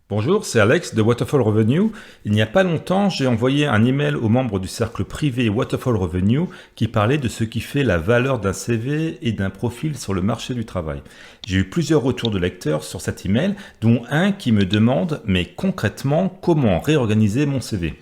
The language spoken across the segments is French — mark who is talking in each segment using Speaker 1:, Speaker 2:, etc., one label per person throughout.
Speaker 1: Bonjour, c'est Alex de Waterfall Revenue. Il n'y a pas longtemps, j'ai envoyé un email aux membres du cercle privé Waterfall Revenue qui parlait de ce qui fait la valeur d'un CV et d'un profil sur le marché du travail. J'ai eu plusieurs retours de lecteurs sur cet email, dont un qui me demande mais concrètement comment réorganiser mon CV.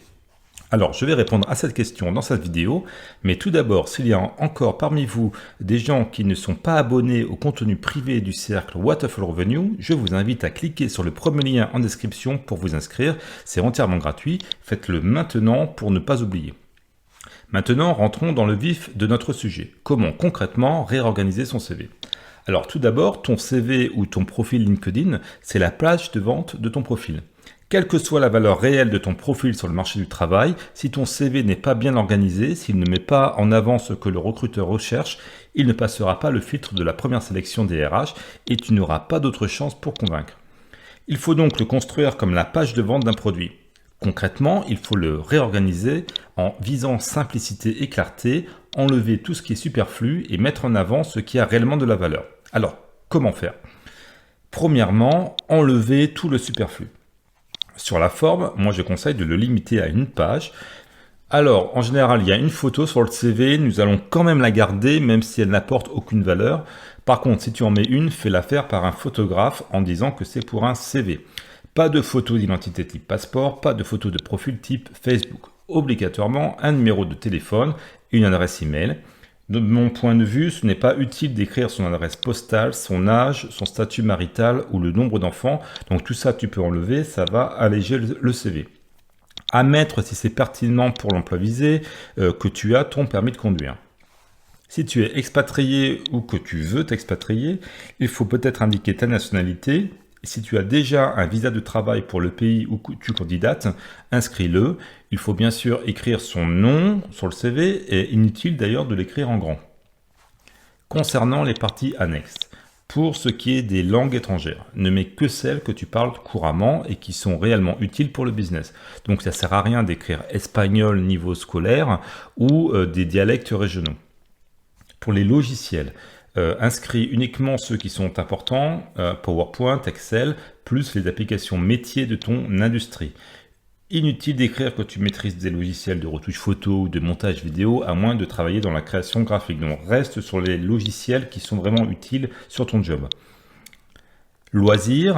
Speaker 1: Alors, je vais répondre à cette question dans cette vidéo, mais tout d'abord, s'il y a encore parmi vous des gens qui ne sont pas abonnés au contenu privé du cercle Waterfall Revenue, je vous invite à cliquer sur le premier lien en description pour vous inscrire. C'est entièrement gratuit, faites-le maintenant pour ne pas oublier. Maintenant, rentrons dans le vif de notre sujet. Comment concrètement réorganiser son CV ? Alors tout d'abord, ton CV ou ton profil LinkedIn, c'est la page de vente de ton profil. Quelle que soit la valeur réelle de ton profil sur le marché du travail, si ton CV n'est pas bien organisé, s'il ne met pas en avant ce que le recruteur recherche, il ne passera pas le filtre de la première sélection des RH et tu n'auras pas d'autre chance pour convaincre. Il faut donc le construire comme la page de vente d'un produit. Concrètement, il faut le réorganiser en visant simplicité et clarté, enlever tout ce qui est superflu et mettre en avant ce qui a réellement de la valeur. Alors, comment faire ? Premièrement, enlever tout le superflu. Sur la forme, moi je conseille de le limiter à une page. Alors, en général, il y a une photo sur le CV, nous allons quand même la garder, même si elle n'apporte aucune valeur. Par contre, si tu en mets une, fais-la faire par un photographe en disant que c'est pour un CV. Pas de photo d'identité type passeport, pas de photo de profil type Facebook. Obligatoirement, un numéro de téléphone, une adresse email. De mon point de vue, ce n'est pas utile d'écrire son adresse postale, son âge, son statut marital ou le nombre d'enfants. Donc tout ça, tu peux enlever, ça va alléger le CV. À mettre si c'est pertinent pour l'emploi visé, que tu as ton permis de conduire. Si tu es expatrié ou que tu veux t'expatrier, il faut peut-être indiquer ta nationalité. Si tu as déjà un visa de travail pour le pays où tu candidates, inscris-le. Il faut bien sûr écrire son nom sur le CV et inutile d'ailleurs de l'écrire en grand. Concernant les parties annexes, pour ce qui est des langues étrangères, ne mets que celles que tu parles couramment et qui sont réellement utiles pour le business. Donc ça ne sert à rien d'écrire espagnol niveau scolaire ou des dialectes régionaux. Pour les logiciels, inscris uniquement ceux qui sont importants, PowerPoint, Excel, plus les applications métiers de ton industrie. Inutile d'écrire que tu maîtrises des logiciels de retouche photo ou de montage vidéo, à moins de travailler dans la création graphique. Donc reste sur les logiciels qui sont vraiment utiles sur ton job. Loisirs,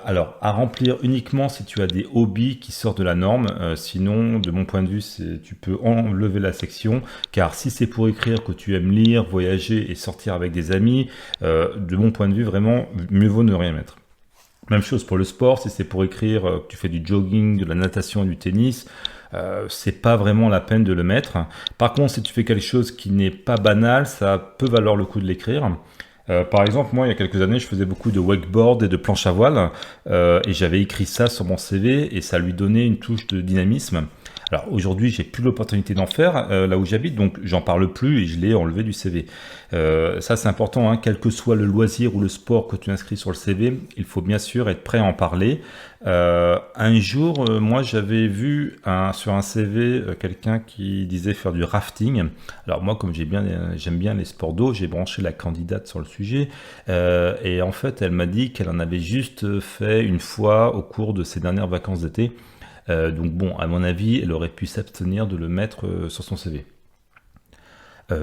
Speaker 1: alors à remplir uniquement si tu as des hobbies qui sortent de la norme, sinon de mon point de vue tu peux enlever la section, car si c'est pour écrire que tu aimes lire, voyager et sortir avec des amis, de mon point de vue vraiment mieux vaut ne rien mettre. Même chose pour le sport, si c'est pour écrire que tu fais du jogging, de la natation, du tennis, c'est pas vraiment la peine de le mettre. Par contre, si tu fais quelque chose qui n'est pas banal, ça peut valoir le coup de l'écrire. Par exemple, moi, il y a quelques années, je faisais beaucoup de wakeboard et de planche à voile, et j'avais écrit ça sur mon CV, et ça lui donnait une touche de dynamisme. Alors aujourd'hui, j'ai plus l'opportunité d'en faire là où j'habite, donc j'en parle plus et je l'ai enlevé du CV. Ça, c'est important, hein, quel que soit le loisir ou le sport que tu inscris sur le CV, il faut bien sûr être prêt à en parler. Un jour, moi, j'avais vu sur un CV quelqu'un qui disait faire du rafting. Alors moi, comme j'aime bien les sports d'eau, j'ai branché la candidate sur le sujet, et en fait, elle m'a dit qu'elle en avait juste fait une fois au cours de ses dernières vacances d'été. Donc bon, à mon avis, elle aurait pu s'abstenir de le mettre sur son CV.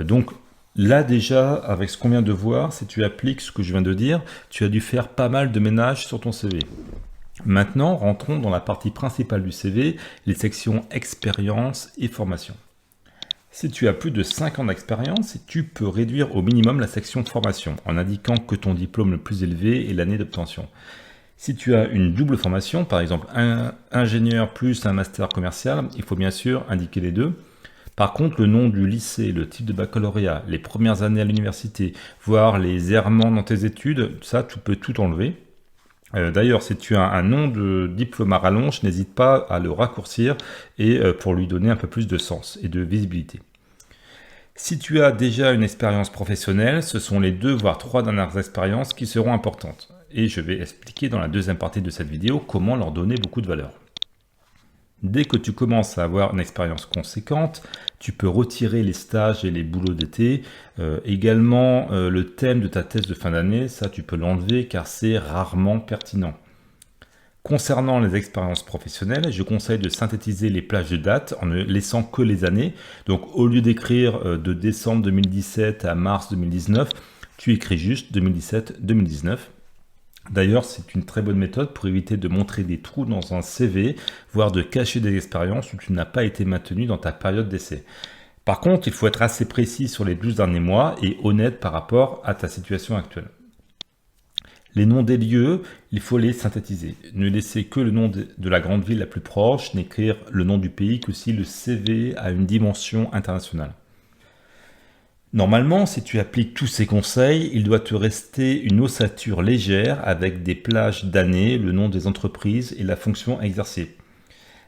Speaker 1: Donc là déjà, avec ce qu'on vient de voir, si tu appliques ce que je viens de dire, tu as dû faire pas mal de ménage sur ton CV. Maintenant, rentrons dans la partie principale du CV, les sections expérience et formation. Si tu as plus de 5 ans d'expérience, tu peux réduire au minimum la section formation en indiquant que ton diplôme le plus élevé est l'année d'obtention. Si tu as une double formation, par exemple un ingénieur plus un master commercial, il faut bien sûr indiquer les deux. Par contre, le nom du lycée, le type de baccalauréat, les premières années à l'université, voire les errements dans tes études, ça, tu peux tout enlever. D'ailleurs, si tu as un nom de diplôme à rallonge, n'hésite pas à le raccourcir et pour lui donner un peu plus de sens et de visibilité. Si tu as déjà une expérience professionnelle, ce sont les 2 voire 3 dernières expériences qui seront importantes. Et je vais expliquer dans la deuxième partie de cette vidéo comment leur donner beaucoup de valeur. Dès que tu commences à avoir une expérience conséquente, tu peux retirer les stages et les boulots d'été. Également, le thème de ta thèse de fin d'année, ça tu peux l'enlever car c'est rarement pertinent. Concernant les expériences professionnelles, je conseille de synthétiser les plages de date en ne laissant que les années. Donc au lieu d'écrire de décembre 2017 à mars 2019, tu écris juste 2017-2019. D'ailleurs, c'est une très bonne méthode pour éviter de montrer des trous dans un CV, voire de cacher des expériences où tu n'as pas été maintenu dans ta période d'essai. Par contre, il faut être assez précis sur les 12 derniers mois et honnête par rapport à ta situation actuelle. Les noms des lieux, il faut les synthétiser. Ne laisser que le nom de la grande ville la plus proche, n'écrire le nom du pays que si le CV a une dimension internationale. Normalement, si tu appliques tous ces conseils, il doit te rester une ossature légère avec des plages d'années, le nom des entreprises et la fonction exercée.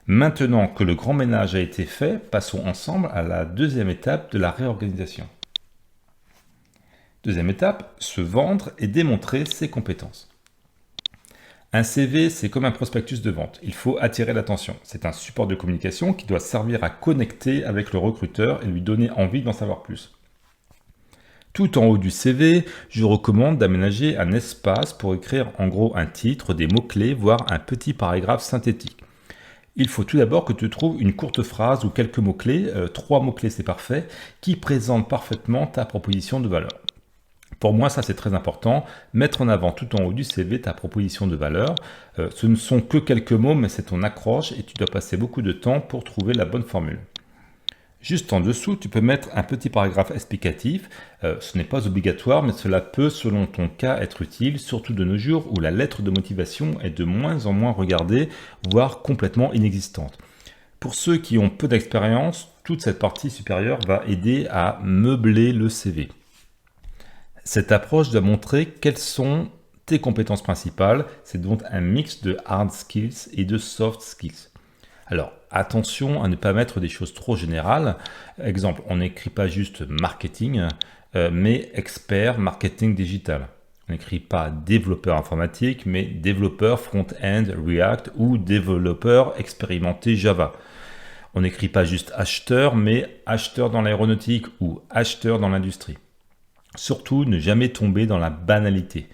Speaker 1: Maintenant que le grand ménage a été fait, passons ensemble à la deuxième étape de la réorganisation. Deuxième étape, se vendre et démontrer ses compétences. Un CV, c'est comme un prospectus de vente. Il faut attirer l'attention. C'est un support de communication qui doit servir à connecter avec le recruteur et lui donner envie d'en savoir plus. Tout en haut du CV, je recommande d'aménager un espace pour écrire en gros un titre, des mots-clés, voire un petit paragraphe synthétique. Il faut tout d'abord que tu trouves une courte phrase ou quelques mots-clés, 3 mots-clés c'est parfait, qui présentent parfaitement ta proposition de valeur. Pour moi, ça c'est très important, mettre en avant tout en haut du CV ta proposition de valeur. Ce ne sont que quelques mots, mais c'est ton accroche et tu dois passer beaucoup de temps pour trouver la bonne formule. Juste en dessous, tu peux mettre un petit paragraphe explicatif. Ce n'est pas obligatoire, mais cela peut, selon ton cas, être utile, surtout de nos jours où la lettre de motivation est de moins en moins regardée, voire complètement inexistante. Pour ceux qui ont peu d'expérience, toute cette partie supérieure va aider à meubler le CV. Cette approche doit montrer quelles sont tes compétences principales. C'est donc un mix de hard skills et de soft skills. Alors, attention à ne pas mettre des choses trop générales. Exemple, on n'écrit pas juste marketing, mais expert marketing digital. On n'écrit pas développeur informatique, mais développeur front-end React ou développeur expérimenté Java. On n'écrit pas juste acheteur, mais acheteur dans l'aéronautique ou acheteur dans l'industrie. Surtout, ne jamais tomber dans la banalité.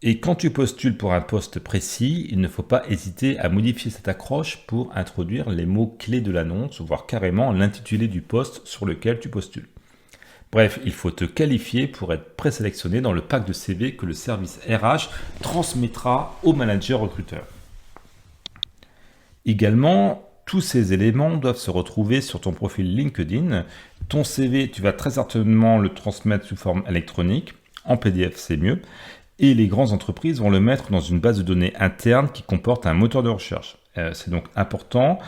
Speaker 1: Et quand tu postules pour un poste précis, il ne faut pas hésiter à modifier cette accroche pour introduire les mots-clés de l'annonce, voire carrément l'intitulé du poste sur lequel tu postules. Bref, il faut te qualifier pour être présélectionné dans le pack de CV que le service RH transmettra au manager recruteur. Également, tous ces éléments doivent se retrouver sur ton profil LinkedIn. Ton CV, tu vas très certainement le transmettre sous forme électronique. En PDF, c'est mieux. Et les grandes entreprises vont le mettre dans une base de données interne qui comporte un moteur de recherche. C'est donc important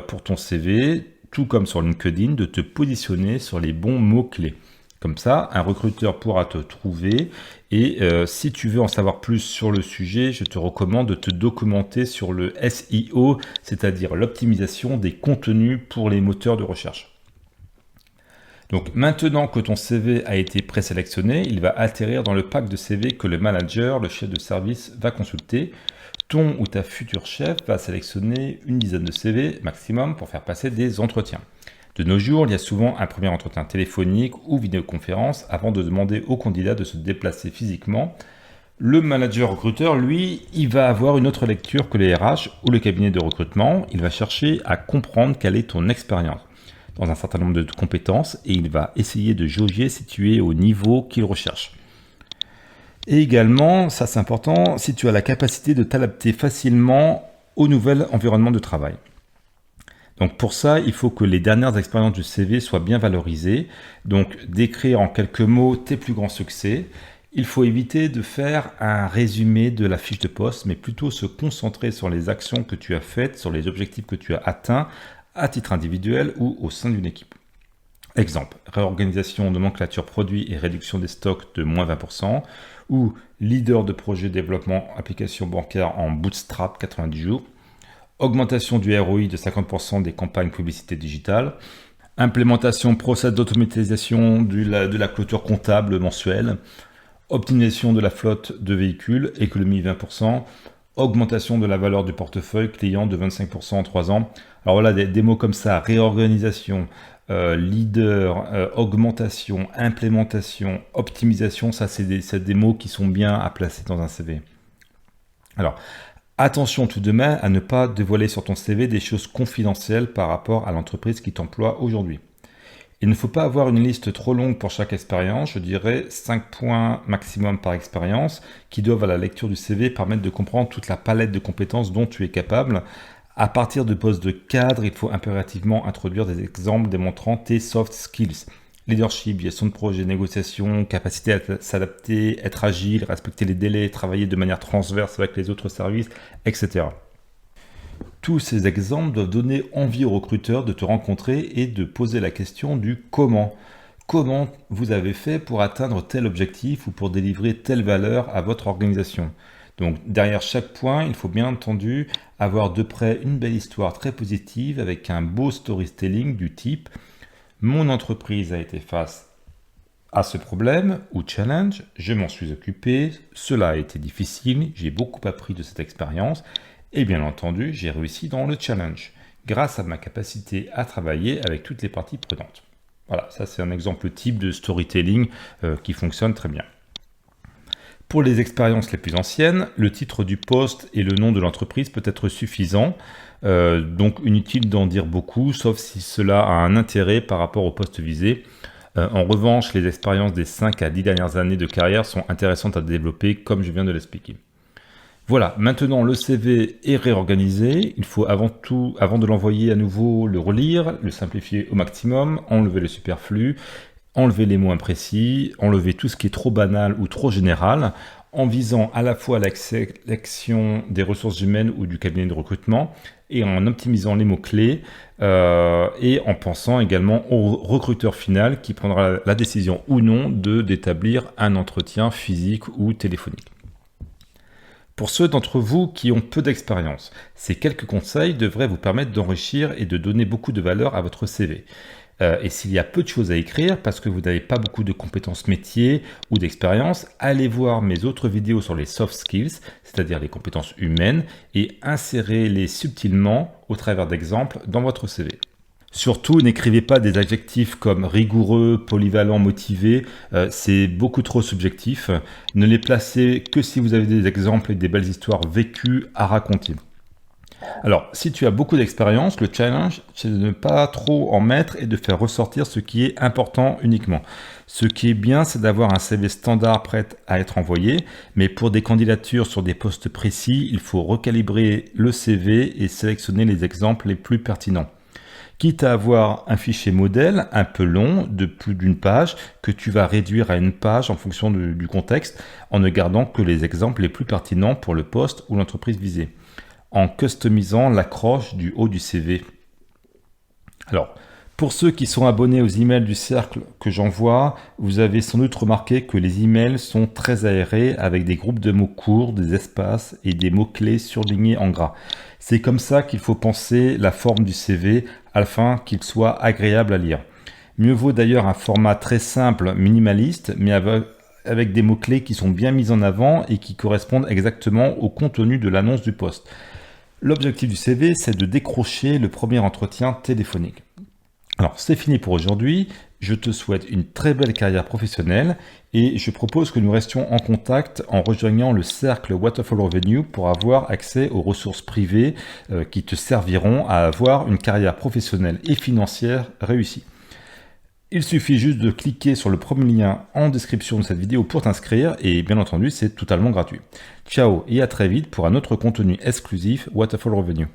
Speaker 1: pour ton CV, tout comme sur LinkedIn, de te positionner sur les bons mots-clés. Comme ça, un recruteur pourra te trouver et si tu veux en savoir plus sur le sujet, je te recommande de te documenter sur le SEO, c'est-à-dire l'optimisation des contenus pour les moteurs de recherche. Donc maintenant que ton CV a été présélectionné, il va atterrir dans le pack de CV que le manager, le chef de service, va consulter. Ton ou ta future chef va sélectionner une dizaine de CV maximum pour faire passer des entretiens. De nos jours, il y a souvent un premier entretien téléphonique ou vidéoconférence avant de demander au candidat de se déplacer physiquement. Le manager recruteur, lui, il va avoir une autre lecture que les RH ou le cabinet de recrutement. Il va chercher à comprendre quelle est ton expérience dans un certain nombre de compétences et il va essayer de jauger si tu es au niveau qu'il recherche. Et également, ça c'est important, si tu as la capacité de t'adapter facilement au nouvel environnement de travail. Donc pour ça, il faut que les dernières expériences du CV soient bien valorisées. Donc décrire en quelques mots tes plus grands succès. Il faut éviter de faire un résumé de la fiche de poste, mais plutôt se concentrer sur les actions que tu as faites, sur les objectifs que tu as atteints à titre individuel ou au sein d'une équipe. Exemple, réorganisation, nomenclature produit et réduction des stocks de moins 20%, ou leader de projet développement application bancaire en bootstrap 90 jours, augmentation du ROI de 50% des campagnes publicité digitales, implémentation process d'automatisation de la clôture comptable mensuelle, optimisation de la flotte de véhicules, économie 20%, augmentation de la valeur du portefeuille client de 25% en 3 ans. Alors voilà, des mots comme ça, réorganisation, leader, augmentation, implémentation, optimisation, ça c'est des mots qui sont bien à placer dans un CV. Alors, Attention tout de même à ne pas dévoiler sur ton CV des choses confidentielles par rapport à l'entreprise qui t'emploie aujourd'hui. Il ne faut pas avoir une liste trop longue pour chaque expérience, je dirais 5 points maximum par expérience, qui doivent à la lecture du CV permettre de comprendre toute la palette de compétences dont tu es capable. À partir de postes de cadre, il faut impérativement introduire des exemples démontrant tes soft skills. Leadership, gestion de projet, négociation, capacité à s'adapter, être agile, respecter les délais, travailler de manière transverse avec les autres services, etc. Tous ces exemples doivent donner envie aux recruteurs de te rencontrer et de poser la question du comment. Comment vous avez fait pour atteindre tel objectif ou pour délivrer telle valeur à votre organisation. Donc derrière chaque point, il faut bien entendu avoir de près une belle histoire très positive avec un beau storytelling du type « Mon entreprise a été face à ce problème ou challenge, je m'en suis occupé, cela a été difficile, j'ai beaucoup appris de cette expérience et bien entendu, j'ai réussi dans le challenge grâce à ma capacité à travailler avec toutes les parties prenantes. » Voilà, ça c'est un exemple type de storytelling qui fonctionne très bien. Pour les expériences les plus anciennes, le titre du poste et le nom de l'entreprise peut être suffisant, donc inutile d'en dire beaucoup, sauf si cela a un intérêt par rapport au poste visé. En revanche, les expériences des 5 à 10 dernières années de carrière sont intéressantes à développer, comme je viens de l'expliquer. Voilà, maintenant le CV est réorganisé. Il faut avant tout, avant de l'envoyer à nouveau, le relire, le simplifier au maximum, enlever le superflu, enlever les mots imprécis, enlever tout ce qui est trop banal ou trop général, en visant à la fois la sélection des ressources humaines ou du cabinet de recrutement, et en optimisant les mots-clés, et en pensant également au recruteur final qui prendra la décision ou non d'établir un entretien physique ou téléphonique. Pour ceux d'entre vous qui ont peu d'expérience, ces quelques conseils devraient vous permettre d'enrichir et de donner beaucoup de valeur à votre CV. Et s'il y a peu de choses à écrire parce que vous n'avez pas beaucoup de compétences métiers ou d'expérience, allez voir mes autres vidéos sur les soft skills, c'est-à-dire les compétences humaines, et insérez-les subtilement au travers d'exemples dans votre CV. Surtout, n'écrivez pas des adjectifs comme rigoureux, polyvalent, motivé, c'est beaucoup trop subjectif. Ne les placez que si vous avez des exemples et des belles histoires vécues à raconter. Alors, si tu as beaucoup d'expérience, le challenge, c'est de ne pas trop en mettre et de faire ressortir ce qui est important uniquement. Ce qui est bien, c'est d'avoir un CV standard prêt à être envoyé, mais pour des candidatures sur des postes précis, il faut recalibrer le CV et sélectionner les exemples les plus pertinents. Quitte à avoir un fichier modèle un peu long, de plus d'une page, que tu vas réduire à une page en fonction du contexte, en ne gardant que les exemples les plus pertinents pour le poste ou l'entreprise visée, en customisant l'accroche du haut du CV. Alors, pour ceux qui sont abonnés aux emails du cercle que j'envoie, vous avez sans doute remarqué que les emails sont très aérés avec des groupes de mots courts, des espaces et des mots-clés surlignés en gras. C'est comme ça qu'il faut penser la forme du CV afin qu'il soit agréable à lire. Mieux vaut d'ailleurs un format très simple, minimaliste, mais avec des mots-clés qui sont bien mis en avant et qui correspondent exactement au contenu de l'annonce du poste. L'objectif du CV, c'est de décrocher le premier entretien téléphonique. Alors, c'est fini pour aujourd'hui. Je te souhaite une très belle carrière professionnelle et je propose que nous restions en contact en rejoignant le cercle Waterfall Revenue pour avoir accès aux ressources privées qui te serviront à avoir une carrière professionnelle et financière réussie. Il suffit juste de cliquer sur le premier lien en description de cette vidéo pour t'inscrire et bien entendu, c'est totalement gratuit. Ciao et à très vite pour un autre contenu exclusif Waterfall Revenue.